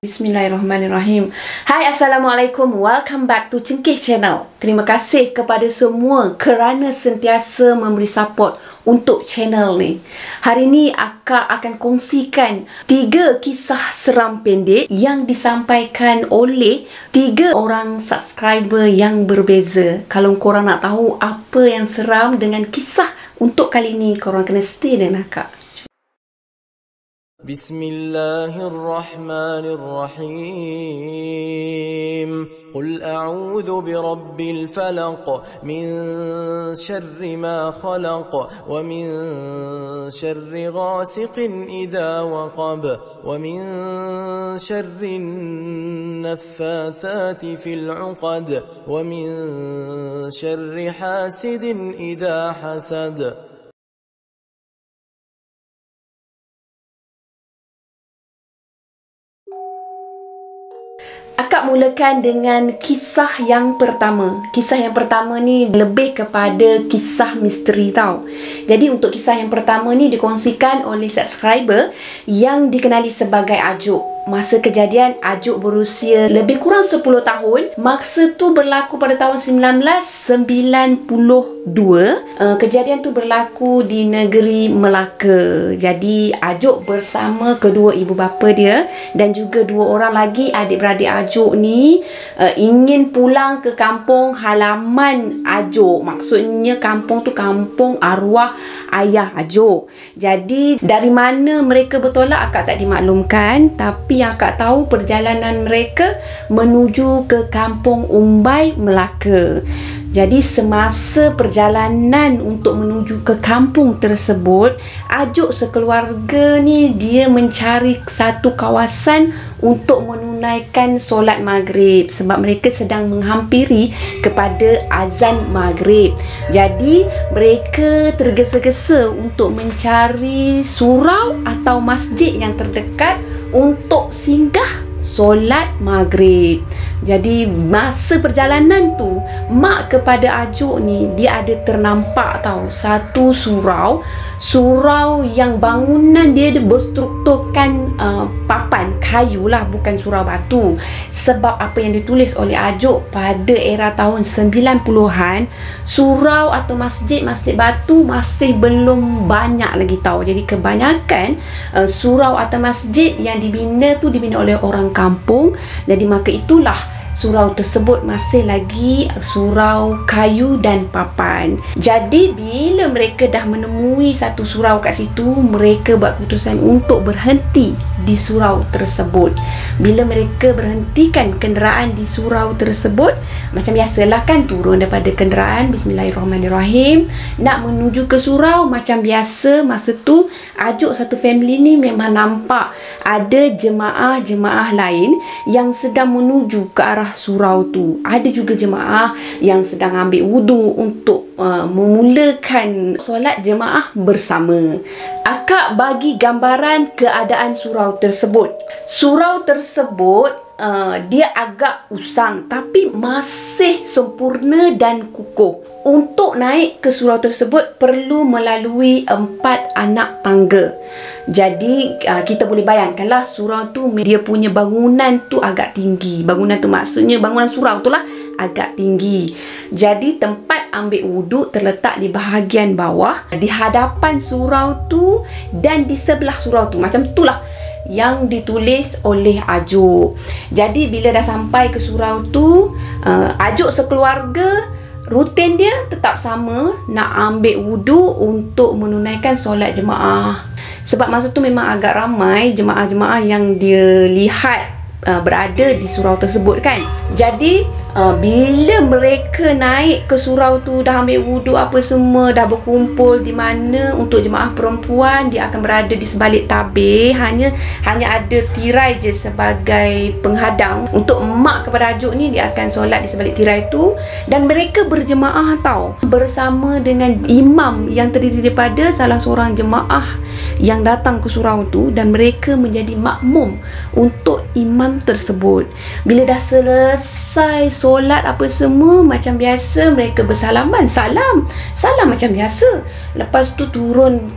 Bismillahirrahmanirrahim. Hai, Assalamualaikum. Welcome back to Cengkeh Channel. Terima kasih kepada semua kerana sentiasa memberi support untuk channel ni. Hari ni Akak akan kongsikan 3 kisah seram pendek yang disampaikan oleh 3 orang subscriber yang berbeza. Kalau korang nak tahu apa yang seram dengan kisah untuk kali ni, korang kena stay dengan Akak. Bismillahirrahmanirrahim. Qul a'udzu birabbil falaq min syarri ma khalaq wa min syarri ghasiqin idza waqab wa min syarri naffathati fil 'uqad wa min syarri hasidin idza hasad. Akak mulakan dengan kisah yang pertama. Kisah yang pertama ni lebih kepada kisah misteri tau. Jadi untuk kisah yang pertama ni dikongsikan oleh subscriber yang dikenali sebagai Ajuk. Masa kejadian, Ajuk berusia lebih kurang 10 tahun. Masa tu berlaku pada tahun 1992. Kejadian tu berlaku di negeri Melaka. Jadi Ajuk bersama kedua ibu bapa dia dan juga 2 orang lagi adik-beradik Ajuk ni ingin pulang ke kampung halaman Ajuk. Maksudnya kampung tu kampung arwah ayah Ajuk. Jadi dari mana mereka bertolak akak tak dimaklumkan, tapi yang akak tahu perjalanan mereka menuju ke kampung Umbai, Melaka. Jadi semasa perjalanan untuk menuju ke kampung tersebut, Ajuk sekeluarga ni dia mencari satu kawasan untuk menunaikan solat maghrib sebab mereka sedang menghampiri kepada azan maghrib. Jadi mereka tergesa-gesa untuk mencari surau atau masjid yang terdekat untuk singgah solat maghrib. Jadi masa perjalanan tu, mak kepada Ajuk ni dia ada ternampak tahu satu surau yang bangunan dia berstrukturkan papan kayu lah, bukan surau batu. Sebab apa yang ditulis oleh Ajuk pada era tahun 90-an, surau atau masjid batu masih belum banyak lagi tahu. Jadi kebanyakan surau atau masjid yang dibina oleh orang kampung. Jadi maka itulah surau tersebut masih lagi surau kayu dan papan. Jadi bila mereka dah menemui satu surau kat situ, mereka buat keputusan untuk berhenti di surau tersebut. Bila mereka berhentikan kenderaan di surau tersebut, macam biasalah kan, turun daripada kenderaan, bismillahirrahmanirrahim, nak menuju ke surau. Macam biasa masa tu Ajuk satu family ni memang nampak ada jemaah lain yang sedang menuju ke arah surau tu. Ada juga jemaah yang sedang ambil wudu untuk memulakan solat jemaah bersama. Akak bagi gambaran keadaan surau tersebut. Surau tersebut dia agak usang tapi masih sempurna dan kukuh. Untuk naik ke surau tersebut perlu melalui 4 anak tangga. Jadi kita boleh bayangkanlah surau tu dia punya bangunan tu agak tinggi. Bangunan tu maksudnya bangunan surau tu lah agak tinggi. Jadi tempat ambil wuduk terletak di bahagian bawah, di hadapan surau tu dan di sebelah surau tu. Macam itulah yang ditulis oleh Ajuk. Jadi bila dah sampai ke surau tu, Ajuk sekeluarga rutin dia tetap sama, nak ambil wuduk untuk menunaikan solat jemaah. Sebab masa tu memang agak ramai jemaah-jemaah yang dia lihat berada di surau tersebut kan. Jadi bila mereka naik ke surau tu, dah ambil wuduk apa semua, dah berkumpul di mana untuk jemaah perempuan dia akan berada di sebalik tabir. Hanya ada tirai je sebagai penghadang. Untuk mak kepada Ajuk ni, dia akan solat di sebalik tirai tu. Dan mereka berjemaah tau, bersama dengan imam yang terdiri daripada salah seorang jemaah yang datang ke surau tu dan mereka menjadi makmum untuk imam tersebut. Bila dah selesai solat apa semua, macam biasa mereka bersalaman, salam macam biasa. Lepas tu turun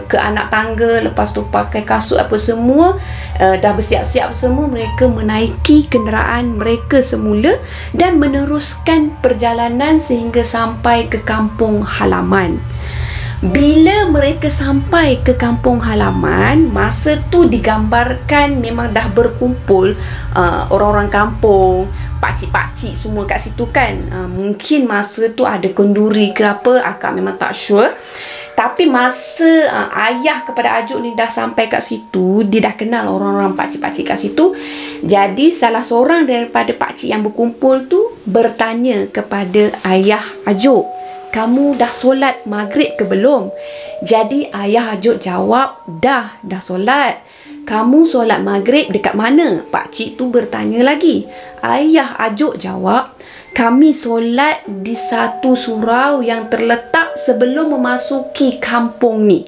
ke anak tangga, lepas tu pakai kasut apa semua, dah bersiap-siap semua, mereka menaiki kenderaan mereka semula dan meneruskan perjalanan sehingga sampai ke kampung halaman. Bila mereka sampai ke kampung halaman, masa tu digambarkan memang dah berkumpul orang-orang kampung, pakcik-pakcik semua kat situ kan. Mungkin masa tu ada kenduri ke apa, akak memang tak sure. Tapi masa ayah kepada Ajuk ni dah sampai kat situ, dia dah kenal orang-orang pakcik-pakcik kat situ. Jadi salah seorang daripada pakcik yang berkumpul tu bertanya kepada ayah Ajuk, "Kamu dah solat maghrib ke belum?" Jadi ayah Ajuk jawab, dah solat." "Kamu solat maghrib dekat mana?" pakcik tu bertanya lagi. Ayah Ajuk jawab, "Kami solat di satu surau yang terletak sebelum memasuki kampung ni."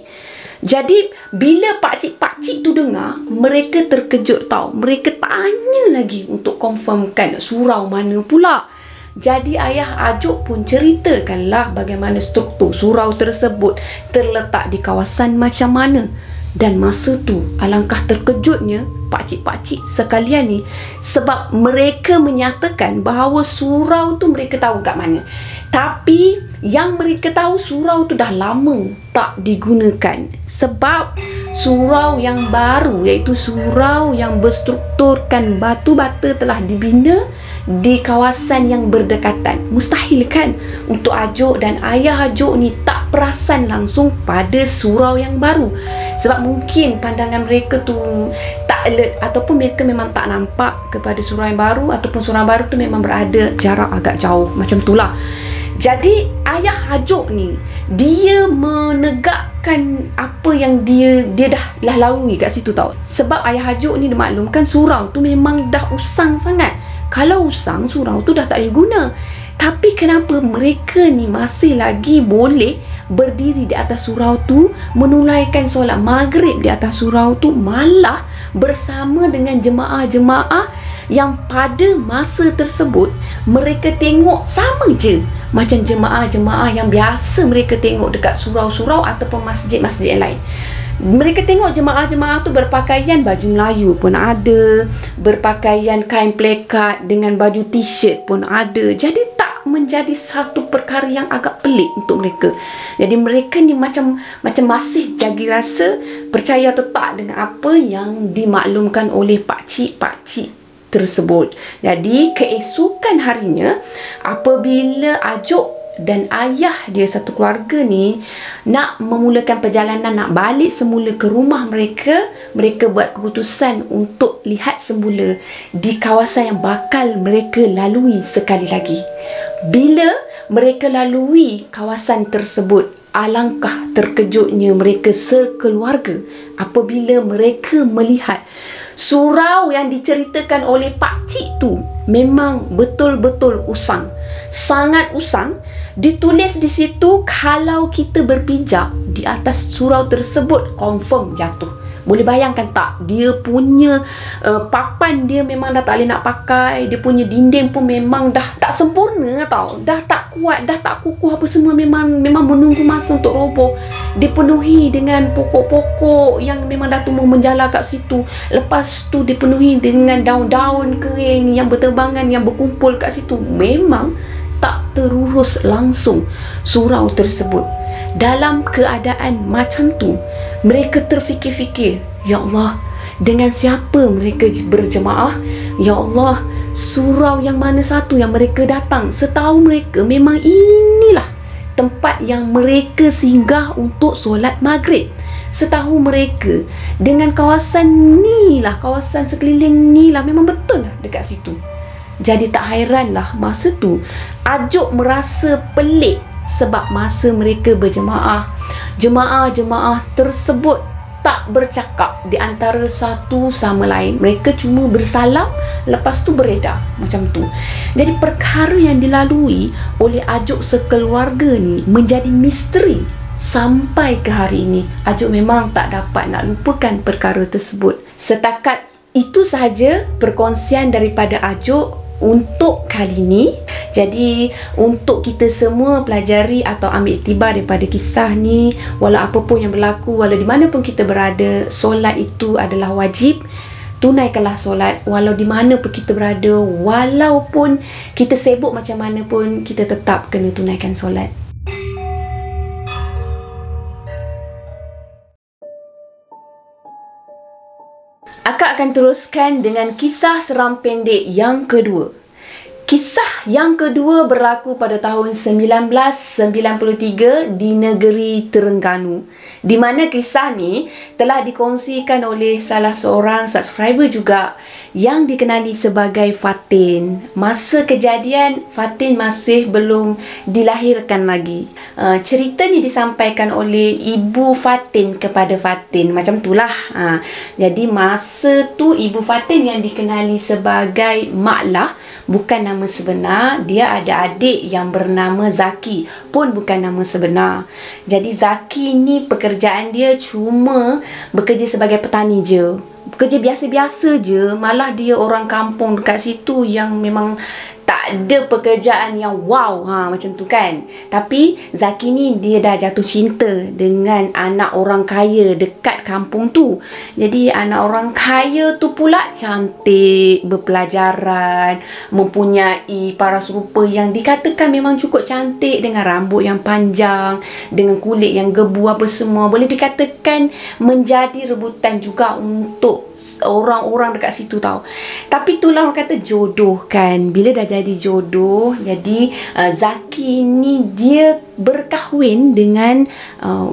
Jadi bila pakcik-pakcik tu dengar, mereka terkejut tau. Mereka tanya lagi untuk confirmkan surau mana pula. Jadi ayah Ajuk pun ceritakanlah bagaimana struktur surau tersebut, terletak di kawasan macam mana. Dan masa tu alangkah terkejutnya pakcik-pakcik sekalian ni, sebab mereka menyatakan bahawa surau tu mereka tahu kat mana. Tapi yang mereka tahu surau tu dah lama tak digunakan, sebab surau yang baru, iaitu surau yang berstrukturkan batu bata, telah dibina di kawasan yang berdekatan. Mustahil kan untuk Ajuk dan ayah Ajuk ni tak perasan langsung pada surau yang baru, sebab mungkin pandangan mereka tu tak alert, ataupun mereka memang tak nampak kepada surau yang baru, ataupun surau baru tu memang berada jarak agak jauh, macam itulah. Jadi ayah Ajuk ni, dia menegakkan apa yang dia dah lalui kat situ tau. Sebab ayah Ajuk ni dimaklumkan surau tu memang dah usang sangat. Kalau usang, surau tu dah tak boleh guna. Tapi kenapa mereka ni masih lagi boleh berdiri di atas surau tu, menunaikan solat maghrib di atas surau tu, malah bersama dengan jemaah-jemaah yang pada masa tersebut mereka tengok sama je macam jemaah-jemaah yang biasa mereka tengok dekat surau-surau ataupun masjid-masjid yang lain. Mereka tengok jemaah-jemaah tu berpakaian baju Melayu pun ada, berpakaian kain plekat dengan baju t-shirt pun ada. Jadi tak menjadi satu perkara yang agak pelik untuk mereka. Jadi mereka ni macam masih jagi rasa percaya atau tak dengan apa yang dimaklumkan oleh pakcik-pakcik tersebut. Jadi keesokan harinya, apabila Ajuk dan ayah dia satu keluarga ni nak memulakan perjalanan, nak balik semula ke rumah mereka, mereka buat keputusan untuk lihat semula di kawasan yang bakal mereka lalui sekali lagi. Bila mereka lalui kawasan tersebut, alangkah terkejutnya mereka sekeluarga apabila mereka melihat surau yang diceritakan oleh pakcik tu memang betul-betul usang, sangat usang. Ditulis di situ, kalau kita berpijak di atas surau tersebut, confirm jatuh. Boleh bayangkan tak? Dia punya papan dia memang dah tak boleh nak pakai. Dia punya dinding pun memang dah tak sempurna tau. Dah tak kuat, dah tak kukuh apa semua. Memang menunggu masa untuk roboh. Dipenuhi dengan pokok-pokok yang memang dah tumbuh menjala kat situ. Lepas tu dipenuhi dengan daun-daun kering yang berterbangan, yang berkumpul kat situ. Memang tak terurus langsung surau tersebut. Dalam keadaan macam tu, mereka terfikir-fikir, ya Allah, dengan siapa mereka berjemaah? Ya Allah, surau yang mana satu yang mereka datang? Setahu mereka memang inilah tempat yang mereka singgah untuk solat maghrib. Setahu mereka, dengan kawasan ni lah, kawasan sekeliling ni lah, memang betul lah dekat situ. Jadi tak hairanlah masa tu Ajuk merasa pelik, sebab masa mereka berjemaah, jemaah-jemaah tersebut tak bercakap di antara satu sama lain. Mereka cuma bersalam, lepas tu beredar macam tu. Jadi perkara yang dilalui oleh Ajuk sekeluarga ni menjadi misteri sampai ke hari ini, Ajuk memang tak dapat nak lupakan perkara tersebut. Setakat itu sahaja perkongsian daripada Ajuk untuk kali ini. Jadi untuk kita semua pelajari atau ambil iktibar daripada kisah ni, walau apa pun yang berlaku, walau di mana pun kita berada, solat itu adalah wajib. Tunaikanlah solat walau di mana pun kita berada, walaupun kita sibuk macam mana pun, kita tetap kena tunaikan solat. Akak akan teruskan dengan kisah seram pendek yang kedua. Kisah yang kedua berlaku pada tahun 1993 di negeri Terengganu, di mana kisah ni telah dikongsikan oleh salah seorang subscriber juga yang dikenali sebagai Fatin. Masa kejadian, Fatin masih belum dilahirkan lagi. Cerita ni disampaikan oleh ibu Fatin kepada Fatin, macam itulah. Jadi masa tu ibu Fatin yang dikenali sebagai Mak Lah, bukan nama sebenar. Dia ada adik yang bernama Zaki, pun bukan nama sebenar. Jadi Zaki ni pekerjaan dia cuma bekerja sebagai petani je, bekerja biasa-biasa je. Malah dia orang kampung dekat situ yang memang tak ada pekerjaan yang wow, macam tu kan. Tapi Zaki ni dia dah jatuh cinta dengan anak orang kaya dekat kampung tu. Jadi anak orang kaya tu pula cantik, berpelajaran, mempunyai paras rupa yang dikatakan memang cukup cantik, dengan rambut yang panjang, dengan kulit yang gebu apa semua. Boleh dikatakan menjadi rebutan juga untuk orang-orang dekat situ tau. Tapi itulah orang kata jodoh kan. Bila dah jadi jodoh, jadi Zaki ni dia berkahwin dengan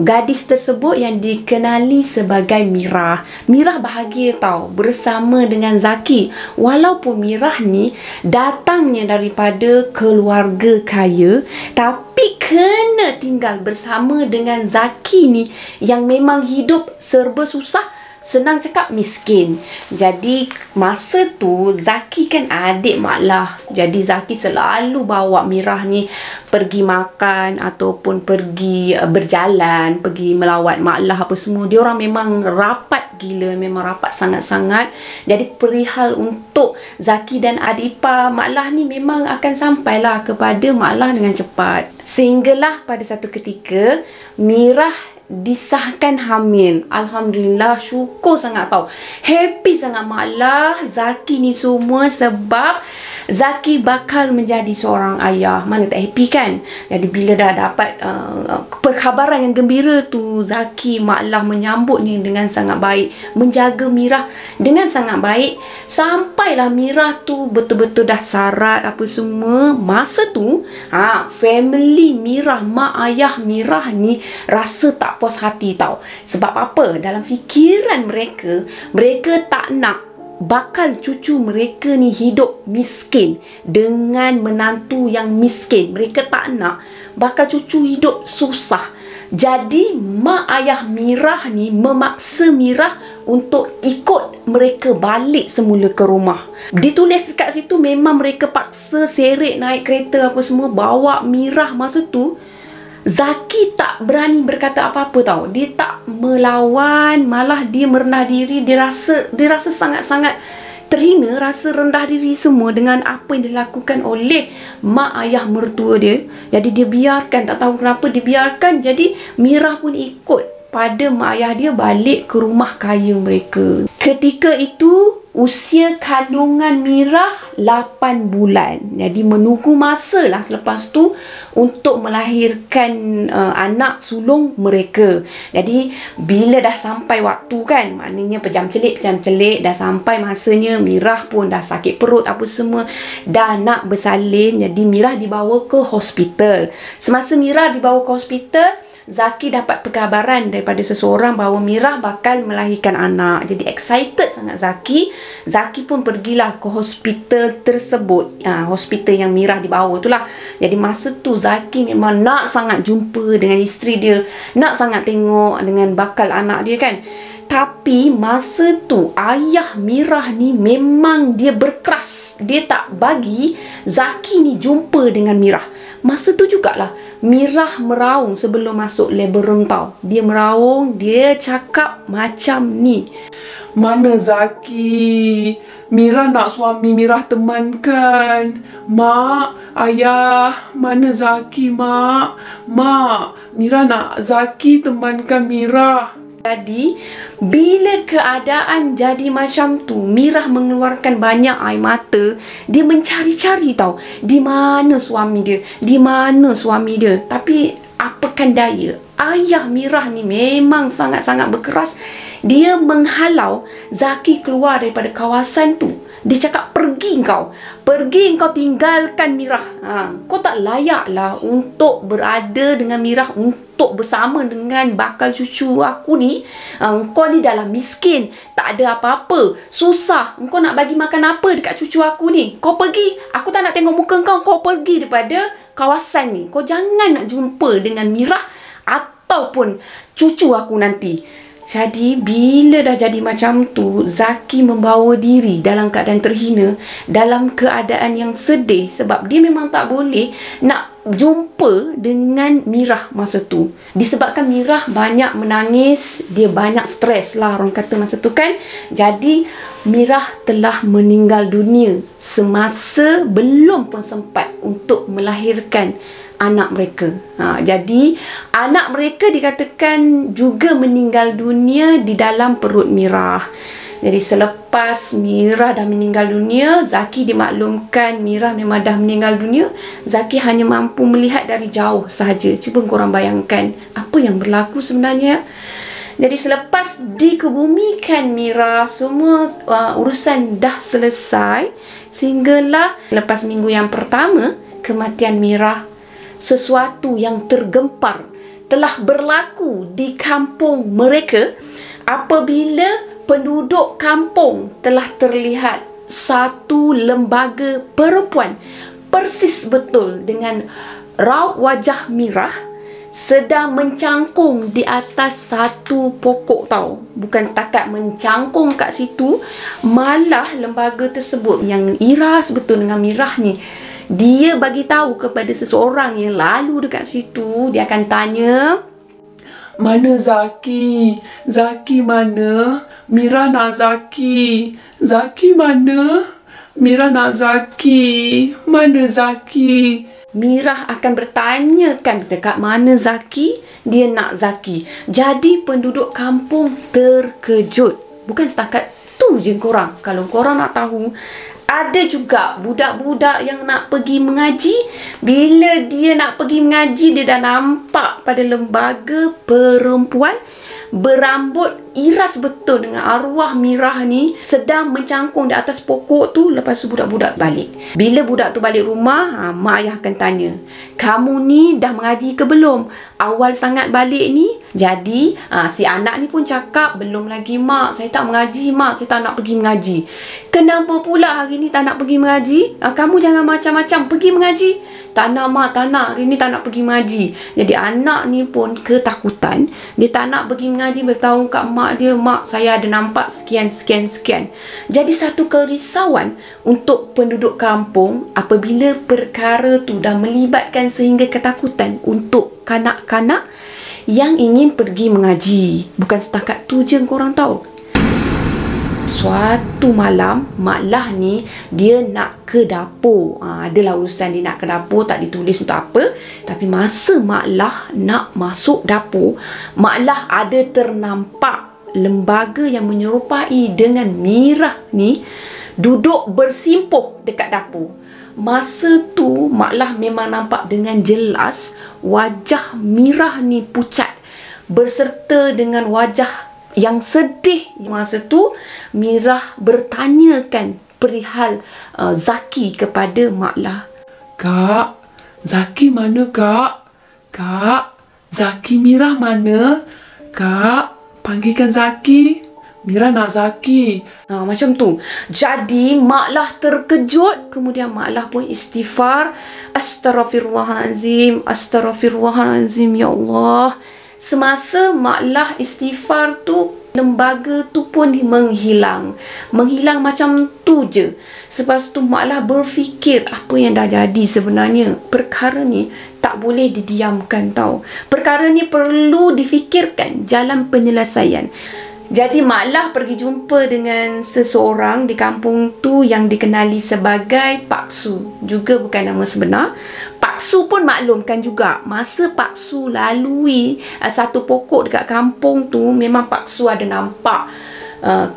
gadis tersebut yang dikenali sebagai Mirah. Mirah bahagia tau bersama dengan Zaki, walaupun Mirah ni datangnya daripada keluarga kaya, tapi kena tinggal bersama dengan Zaki ni yang memang hidup serba susah, senang cakap miskin. Jadi masa tu Zaki kan adik Mak Lah. Jadi Zaki selalu bawa Mirah ni pergi makan ataupun pergi berjalan, pergi melawat Mak Lah apa semua. Dia orang memang rapat gila, memang rapat sangat-sangat. Jadi perihal untuk Zaki dan adik ipar Mak Lah ni memang akan sampailah kepada Mak Lah dengan cepat. Sehinggalah pada satu ketika Mirah disahkan hamil. Alhamdulillah, syukur sangat tau. Happy sangat Mak Lah, Zaki ni semua, sebab Zaki bakal menjadi seorang ayah. Mana tak happy kan? Jadi bila dah dapat perkhabaran yang gembira tu, Zaki, Mak Lah menyambut ni dengan sangat baik, menjaga Mirah dengan sangat baik. Sampailah Mirah tu betul-betul dah sarat apa semua. Masa tu family Mirah, mak ayah Mirah ni rasa tak puas hati tau. Sebab apa? Dalam fikiran mereka, mereka tak nak bakal cucu mereka ni hidup miskin dengan menantu yang miskin. Mereka tak nak bakal cucu hidup susah. Jadi mak ayah Mirah ni memaksa Mirah untuk ikut mereka balik semula ke rumah. Ditulis dekat situ memang mereka paksa seret naik kereta apa semua bawa Mirah. Masa tu Zaki tak berani berkata apa-apa tau. Dia tak melawan, malah dia merendah diri. Dia rasa sangat-sangat terhina, rasa rendah diri semua dengan apa yang dilakukan oleh mak ayah mertua dia. Jadi dia biarkan, tak tahu kenapa dia biarkan. Jadi Mirah pun ikut pada mak ayah dia balik ke rumah kaya mereka. Ketika itu usia kandungan Mirah 8 bulan. Jadi menunggu masa lah selepas tu untuk melahirkan anak sulung mereka. Jadi bila dah sampai waktu kan, maknanya pejam celik dah sampai masanya, Mirah pun dah sakit perut apa semua, dah nak bersalin. Jadi Mirah dibawa ke hospital. Semasa Mirah dibawa ke hospital, Zaki dapat perkabaran daripada seseorang bahawa Mirah bakal melahirkan anak. Jadi excited sangat Zaki. Zaki pun pergilah ke hospital tersebut, hospital yang Mirah dibawa tu lah. Jadi masa tu Zaki memang nak sangat jumpa dengan isteri dia, nak sangat tengok dengan bakal anak dia kan. Tapi masa tu ayah Mirah ni memang dia berkeras. Dia tak bagi Zaki ni jumpa dengan Mirah. Masa tu jugalah Mirah meraung sebelum masuk labor room tau. Dia meraung, dia cakap macam ni. Mana Zaki? Mirah nak suami Mirah temankan. Mak, ayah, mana Zaki, mak? Mak, Mirah nak Zaki temankan Mirah. Jadi, bila keadaan jadi macam tu, Mirah mengeluarkan banyak air mata. Dia mencari-cari tau, di mana suami dia, di mana suami dia. Tapi, apakan daya, ayah Mirah ni memang sangat-sangat berkeras. Dia menghalau Zaki keluar daripada kawasan tu. Dia cakap, pergi kau tinggalkan Mirah. Kau tak layak lah untuk berada dengan Mirah, untuk bersama dengan bakal cucu aku ni. Kau ni dah miskin, tak ada apa-apa, susah. Kau nak bagi makan apa dekat cucu aku ni? Kau pergi, aku tak nak tengok muka kau. Kau pergi daripada kawasan ni. Kau jangan nak jumpa dengan Mirah ataupun cucu aku nanti. Jadi, bila dah jadi macam tu, Zaki membawa diri dalam keadaan terhina, dalam keadaan yang sedih sebab dia memang tak boleh nak jumpa dengan Mirah masa tu. Disebabkan Mirah banyak menangis, dia banyak stres lah orang kata masa tu kan. Jadi, Mirah telah meninggal dunia semasa belum pun sempat untuk melahirkan anak mereka. Jadi anak mereka dikatakan juga meninggal dunia di dalam perut Mirah. Jadi selepas Mirah dah meninggal dunia, Zaki dimaklumkan Mirah memang dah meninggal dunia. Zaki hanya mampu melihat dari jauh sahaja. Cuba korang bayangkan apa yang berlaku sebenarnya. Jadi selepas dikebumikan Mirah, semua urusan dah selesai. Sehinggalah lepas minggu yang pertama kematian Mirah, sesuatu yang tergempar telah berlaku di kampung mereka apabila penduduk kampung telah terlihat satu lembaga perempuan persis betul dengan raut wajah Mirah sedang mencangkung di atas satu pokok tau. Bukan setakat mencangkung kat situ, malah lembaga tersebut yang iras betul dengan Mirah ni, dia bagi tahu kepada seseorang yang lalu dekat situ. Dia akan tanya, mana Zaki? Zaki mana? Mirah nak Zaki. Zaki mana? Mirah nak Zaki. Mana Zaki? Mirah akan bertanyakan dekat mana Zaki. Dia nak Zaki. Jadi penduduk kampung terkejut. Bukan setakat tu je korang. Kalau korang nak tahu, ada juga budak-budak yang nak pergi mengaji. Bila dia nak pergi mengaji, dia dah nampak pada lembaga perempuan berambut iras betul dengan arwah Mirah ni sedang mencangkung di atas pokok tu. Lepas tu budak-budak balik. Bila budak tu balik rumah, mak ayah akan tanya, kamu ni dah mengaji ke belum? Awal sangat balik ni. Jadi si anak ni pun cakap, belum lagi mak, saya tak mengaji mak, saya tak nak pergi mengaji. Kenapa pula hari ni tak nak pergi mengaji? Kamu jangan macam-macam, pergi mengaji. Tak nak mak, tak nak, hari ni tak nak pergi mengaji. Jadi anak ni pun ketakutan. Dia tak nak pergi mengaji, beritahu kat mak dia, mak saya ada nampak sekian. Jadi satu kerisauan untuk penduduk kampung apabila perkara tu dah melibatkan sehingga ketakutan untuk kanak-kanak yang ingin pergi mengaji. Bukan setakat tu je korang tahu. Suatu malam, Mak Lah ni dia nak ke dapur. Adalah urusan dia nak ke dapur, tak ditulis untuk apa. Tapi masa Mak Lah nak masuk dapur, Mak Lah ada ternampak lembaga yang menyerupai dengan Mirah ni duduk bersimpuh dekat dapur. Masa tu Mak Lah memang nampak dengan jelas wajah Mirah ni pucat berserta dengan wajah yang sedih. Masa tu Mirah bertanyakan perihal Zaki kepada Mak Lah. Kak, Zaki mana kak? Kak, Zaki Mirah mana? Kak, panggilkan Zaki. Mirah nak Zaki. Macam tu. Jadi Mak Lah terkejut. Kemudian Mak Lah pun istighfar. Astaghfirullahalazim. Astaghfirullahalazim. Ya Allah. Semasa Mak Lah istighfar tu, lembaga tu pun menghilang. Menghilang macam tu je. Lepas tu Mak lah berfikir apa yang dah jadi sebenarnya. Perkara ni tak boleh didiamkan tau. Perkara ni perlu difikirkan jalan penyelesaian. Jadi Mak lah pergi jumpa dengan seseorang di kampung tu yang dikenali sebagai Pak Su. Juga bukan nama sebenar. Pak Su pun maklumkan juga, masa Pak Su lalui satu pokok dekat kampung tu, memang Pak Su ada nampak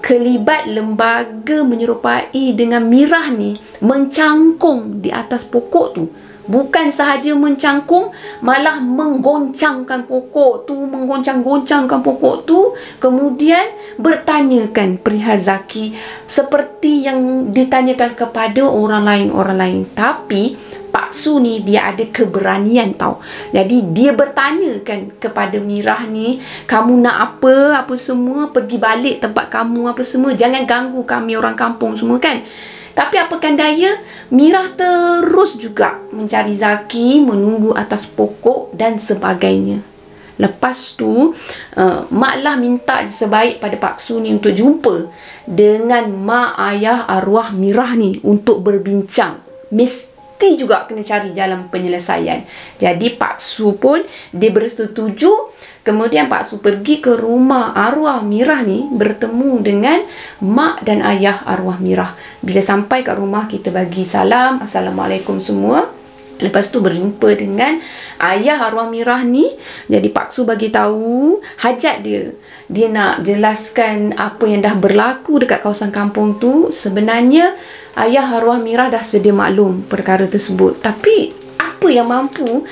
kelibat lembaga menyerupai dengan Mirah ni mencangkung di atas pokok tu. Bukan sahaja mencangkung, malah menggoncangkan pokok tu, menggoncang-goncangkan pokok tu. Kemudian bertanyakan perihal Zaki seperti yang ditanyakan kepada orang lain. Tapi Pak Su ni dia ada keberanian tau. Jadi dia bertanyakan kepada Mirah ni, kamu nak apa semua, pergi balik tempat kamu apa semua, jangan ganggu kami orang kampung semua kan. Tapi apakan daya, Mirah terus juga mencari Zaki, menunggu atas pokok dan sebagainya. Lepas tu, Mak lah minta sebaik pada Pak Su ni untuk jumpa dengan mak ayah arwah Mirah ni untuk berbincang. Mesti juga kena cari jalan penyelesaian. Jadi Pak Su pun dia bersetuju. Kemudian Pak Su pergi ke rumah arwah Mirah ni, bertemu dengan mak dan ayah arwah Mirah. Bila sampai kat rumah, kita bagi salam, Assalamualaikum semua. Lepas tu berjumpa dengan ayah arwah Mirah ni. Jadi Pak Su bagi tahu hajat dia. Dia nak jelaskan apa yang dah berlaku dekat kawasan kampung tu. Sebenarnya ayah arwah Mirah dah sedia maklum perkara tersebut. Tapi apa yang mampu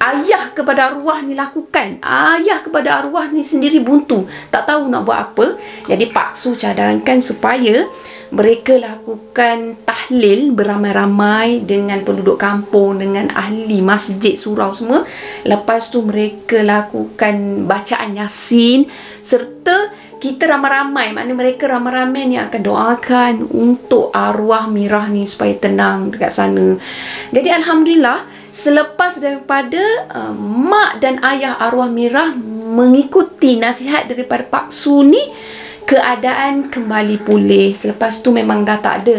ayah kepada arwah ni lakukan? Ayah kepada arwah ni sendiri buntu, tak tahu nak buat apa. Jadi Pak Su cadangkan supaya mereka lakukan tahlil beramai-ramai dengan penduduk kampung, dengan ahli masjid, surau semua. Lepas tu mereka lakukan bacaan Yasin, serta kita ramai-ramai, maknanya mereka ramai-ramai ni akan doakan untuk arwah Mirah ni supaya tenang dekat sana. Jadi Alhamdulillah, selepas daripada mak dan ayah arwah Mirah mengikuti nasihat daripada Pak Su ni, keadaan kembali pulih. Selepas tu memang dah tak ada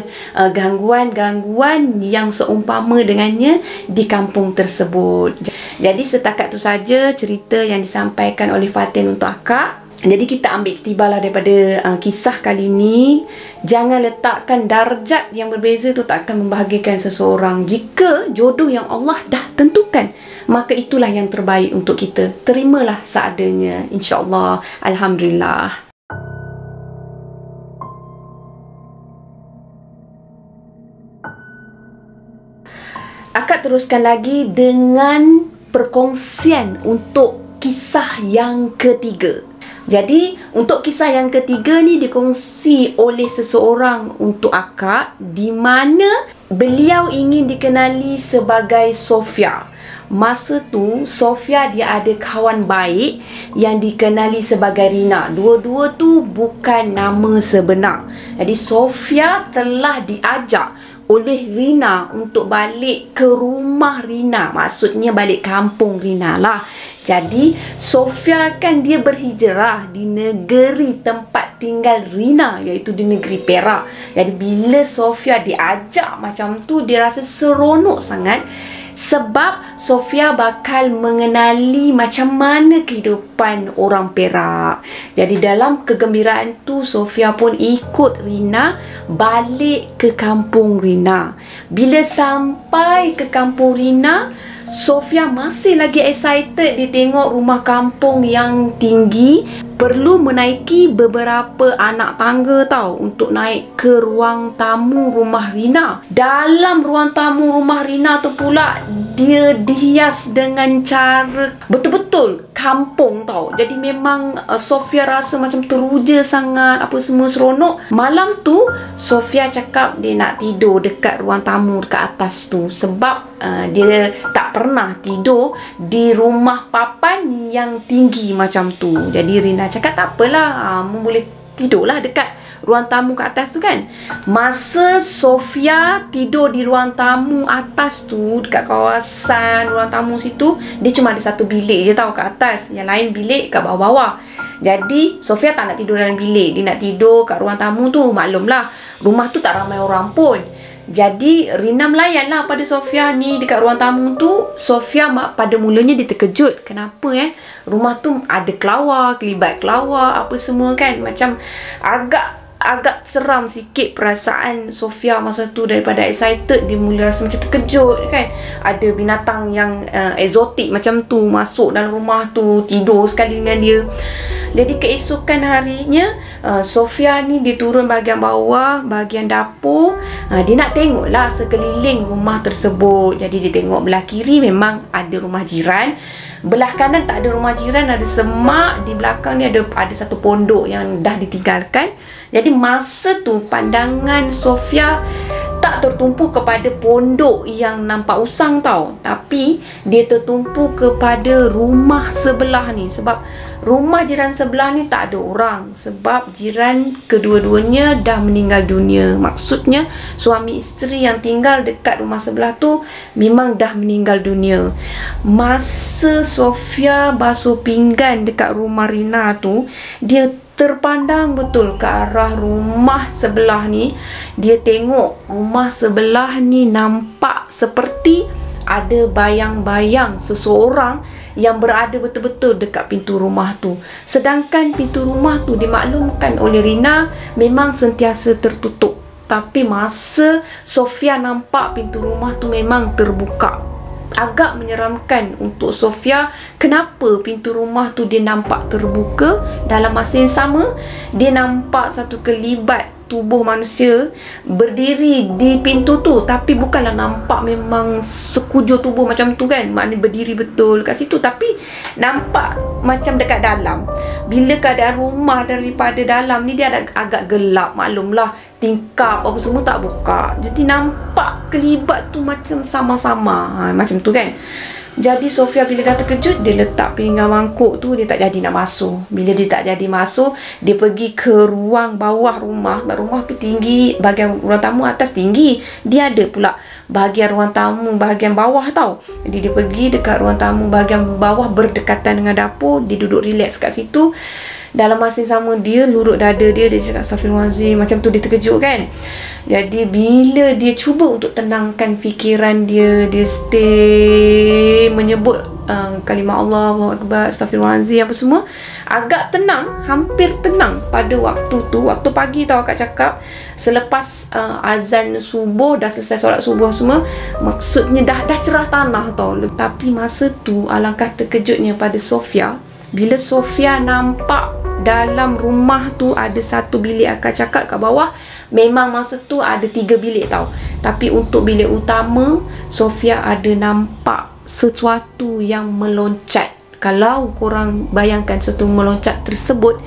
gangguan-gangguan yang seumpama dengannya di kampung tersebut. Jadi setakat tu saja cerita yang disampaikan oleh Fatin untuk akak. Jadi kita ambil iktibarlah daripada kisah kali ni. Jangan letakkan darjat yang berbeza tu tak akan membahagiakan seseorang. Jika jodoh yang Allah dah tentukan, maka itulah yang terbaik untuk kita. Terimalah seadanya, insya-Allah. Alhamdulillah. Akak teruskan lagi dengan perkongsian untuk kisah yang ketiga. Jadi, untuk kisah yang ketiga ni dikongsi oleh seseorang untuk akak, di mana beliau ingin dikenali sebagai Sofia. Masa tu, Sofia dia ada kawan baik yang dikenali sebagai Rina. Dua-dua tu bukan nama sebenar. Jadi, Sofia telah diajak oleh Rina untuk balik ke rumah Rina. Maksudnya balik kampung Rina lah. Jadi Sofia kan dia berhijrah di negeri tempat tinggal Rina, iaitu di negeri Perak. Jadi bila Sofia diajak macam tu, dia rasa seronok sangat. Sebab Sofia bakal mengenali macam mana kehidupan orang Perak. Jadi dalam kegembiraan tu, Sofia pun ikut Rina balik ke kampung Rina. Bila sampai ke kampung Rina, Sofia masih lagi excited dia tengok rumah kampung yang tinggi. Perlu menaiki beberapa anak tangga tau untuk naik ke ruang tamu rumah Rina. Dalam ruang tamu rumah Rina tu pula, dia dihias dengan cara betul-betul kampung tau. Jadi memang Sofia rasa macam teruja sangat, apa semua seronok. Malam tu Sofia cakap dia nak tidur dekat ruang tamu dekat atas tu. Sebab dia tak pernah tidur di rumah papan yang tinggi macam tu. Jadi Rina cakap tak apalah, mu boleh tidurlah dekat ruang tamu kat atas tu kan. Masa Sofia tidur di ruang tamu atas tu, dekat kawasan ruang tamu situ, dia cuma ada satu bilik je tau kat atas. Yang lain bilik kat bawah-bawah. Jadi Sofia tak nak tidur dalam bilik, dia nak tidur kat ruang tamu tu. Maklumlah, rumah tu tak ramai orang pun. Jadi Rina melayanlah pada Sofia ni dekat ruang tamu tu. Sofia pada mulanya dia terkejut. Kenapa rumah tu ada kelawar, kelibat kelawar, apa semua kan. Macam agak seram sikit perasaan Sofia masa tu. Daripada excited, dia mula rasa macam terkejut kan. Ada binatang yang eksotik macam tu masuk dalam rumah tu, tidur sekali dengan dia. Jadi keesokan harinya, Sofia ni dia turun bahagian bawah, bahagian dapur. Dia nak tengoklah sekeliling rumah tersebut. Jadi dia tengok belah kiri memang ada rumah jiran, belah kanan tak ada rumah jiran, ada semak. Di belakang ni ada satu pondok yang dah ditinggalkan. Jadi masa tu pandangan Sofia tak tertumpu kepada pondok yang nampak usang tau, tapi dia tertumpu kepada rumah sebelah ni. Sebab rumah jiran sebelah ni tak ada orang, sebab jiran kedua-duanya dah meninggal dunia. Maksudnya suami isteri yang tinggal dekat rumah sebelah tu memang dah meninggal dunia. Masa Sofia basuh pinggan dekat rumah Rina tu, dia terpandang betul ke arah rumah sebelah ni. Dia tengok rumah sebelah ni nampak seperti ada bayang-bayang seseorang yang berada betul-betul dekat pintu rumah tu. Sedangkan pintu rumah tu dimaklumkan oleh Rina memang sentiasa tertutup. Tapi masa Sofia nampak pintu rumah tu memang terbuka. Agak menyeramkan untuk Sofia. Kenapa pintu rumah tu dia nampak terbuka? Dalam masa yang sama, dia nampak satu kelibat tubuh manusia berdiri di pintu tu. Tapi bukanlah nampak memang sekujur tubuh macam tu kan, maknanya berdiri betul kat situ, tapi nampak macam dekat dalam. Bila keadaan rumah daripada dalam ni dia agak gelap, maklumlah tingkap apa semua tak buka. Jadi nampak kelibat tu macam sama-sama, macam tu kan. Jadi Sofia bila dah terkejut, dia letak pinggan mangkuk tu, dia tak jadi nak masuk. Bila dia tak jadi masuk, dia pergi ke ruang bawah rumah. Sebab rumah tu tinggi, bahagian ruang tamu atas tinggi, dia ada pula bahagian ruang tamu bahagian bawah tau. Jadi dia pergi dekat ruang tamu bahagian bawah berdekatan dengan dapur. Dia duduk relax kat situ. Dalam masa yang sama dia lurut dada dia cakap Astaghfirullahaladzim. Macam tu dia terkejut kan. Jadi bila dia cuba untuk tenangkan fikiran dia, dia stay menyebut kalimah Allah, Allahu Akbar, Astaghfirullahaladzim apa semua, agak tenang, hampir tenang pada waktu tu. Waktu pagi tau akak cakap, selepas azan subuh, dah selesai solat subuh semua, maksudnya dah cerah tanah tau. Tapi masa tu alangkah terkejutnya pada Sofia bila Sofia nampak dalam rumah tu ada satu bilik. Akak cakap kat bawah memang masa tu ada 3 bilik tau. Tapi untuk bilik utama, Sofia ada nampak sesuatu yang meloncat. Kalau korang bayangkan sesuatu meloncat tersebut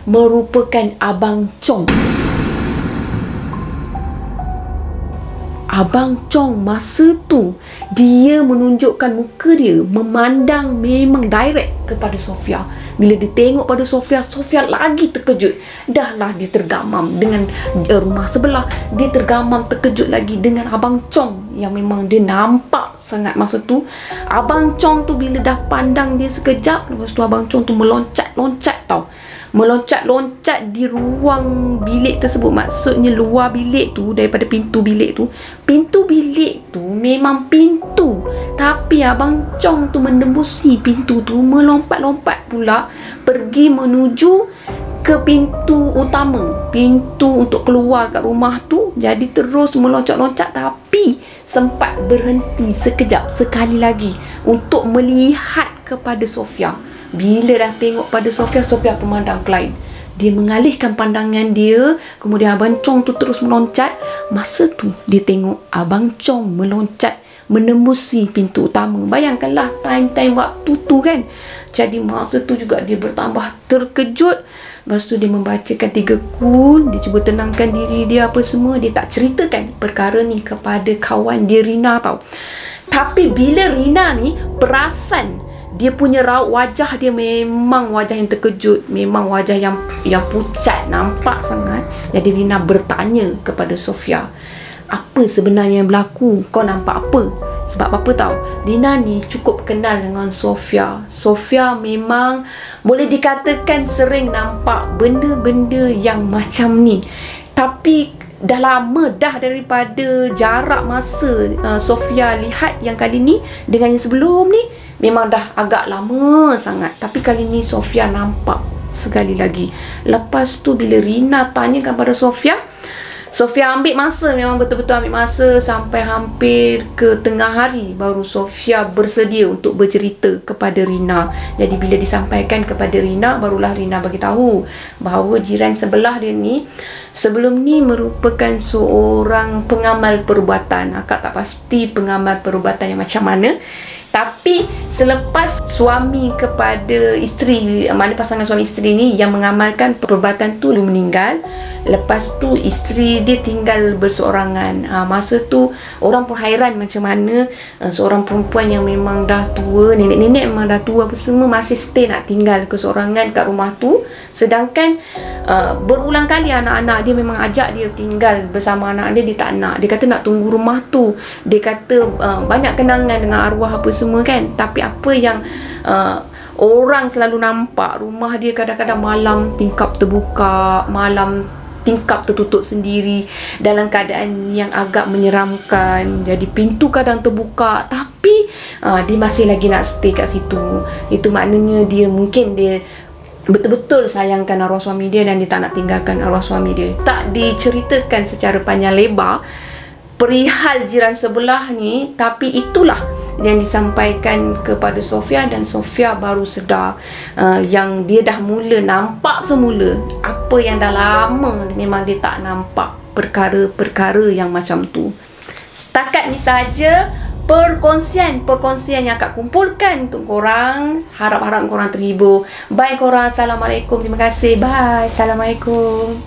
merupakan Abang Chong. Abang Chong masa tu dia menunjukkan muka dia memandang memang direct kepada Sofia. Bila dia tengok pada Sofia, Sofia lagi terkejut. Dahlah dia tergamam dengan rumah sebelah, dia tergamam terkejut lagi dengan Abang Chong yang memang dia nampak sangat masa tu. Abang Chong tu bila dah pandang dia sekejap, lepas tu Abang Chong tu meloncat-loncat tau. Meloncat-loncat di ruang bilik tersebut. Maksudnya luar bilik tu, daripada pintu bilik tu. Pintu bilik tu memang pintu, tapi Abang Chong tu menembusi pintu tu, melompat-lompat pula pergi menuju ke pintu utama, pintu untuk keluar kat rumah tu. Jadi terus meloncat-loncat, tapi sempat berhenti sekejap sekali lagi untuk melihat kepada Sofia. Bila dah tengok pada Sofia, Sofia pemandang lain. Dia mengalihkan pandangan dia. Kemudian Abang Chong tu terus meloncat. Masa tu dia tengok Abang Chong meloncat menembusi pintu utama. Bayangkanlah time-time waktu tu kan. Jadi masa tu juga dia bertambah terkejut. Lepas tu dia membacakan 3 kul. Dia cuba tenangkan diri dia apa semua. Dia tak ceritakan perkara ni kepada kawan dia Rina tau. Tapi bila Rina ni perasan dia punya raut wajah dia memang wajah yang terkejut, memang wajah yang pucat, nampak sangat. Jadi Rina bertanya kepada Sofia, apa sebenarnya yang berlaku? Kau nampak apa? Sebab apa tahu? Rina ni cukup kenal dengan Sofia. Sofia memang boleh dikatakan sering nampak benda-benda yang macam ni. Tapi dah lama dah daripada jarak masa Sofia lihat yang kali ni dengan yang sebelum ni, memang dah agak lama sangat. Tapi kali ni Sofia nampak sekali lagi. Lepas tu bila Rina tanyakan pada Sofia ambil masa, memang betul-betul ambil masa sampai hampir ke tengah hari baru Sofia bersedia untuk bercerita kepada Rina. Jadi bila disampaikan kepada Rina, barulah Rina bagi tahu bahawa jiran sebelah dia ni sebelum ni merupakan seorang pengamal perubatan. Akak tak pasti pengamal perubatan yang macam mana. Tapi selepas suami kepada isteri, mana pasangan suami isteri ni yang mengamalkan perubatan tu meninggal, lepas tu isteri dia tinggal berseorangan. Masa tu orang pun hairan macam mana seorang perempuan yang memang dah tua, nenek-nenek memang dah tua apa semua, masih stay nak tinggal keseorangan kat rumah tu. Sedangkan berulang kali anak-anak dia memang ajak dia tinggal bersama anak dia tak nak. Dia kata nak tunggu rumah tu. Dia kata banyak kenangan dengan arwah apa semua kan. Tapi apa yang orang selalu nampak, rumah dia kadang-kadang malam tingkap terbuka, malam tingkap tertutup sendiri dalam keadaan yang agak menyeramkan. Jadi pintu kadang terbuka tapi dia masih lagi nak stay kat situ. Itu maknanya dia mungkin dia betul-betul sayangkan arwah suami dia dan dia tak nak tinggalkan arwah suami dia. Tak diceritakan secara panjang lebar perihal jiran sebelah ni, tapi itulah yang disampaikan kepada Sofia dan Sofia baru sedar yang dia dah mula nampak semula apa yang dah lama memang dia tak nampak, perkara-perkara yang macam tu. Setakat ni saja perkongsian yang akak kumpulkan untuk korang. Harap-harap korang terhibur. Bye korang. Assalamualaikum. Terima kasih. Bye. Assalamualaikum.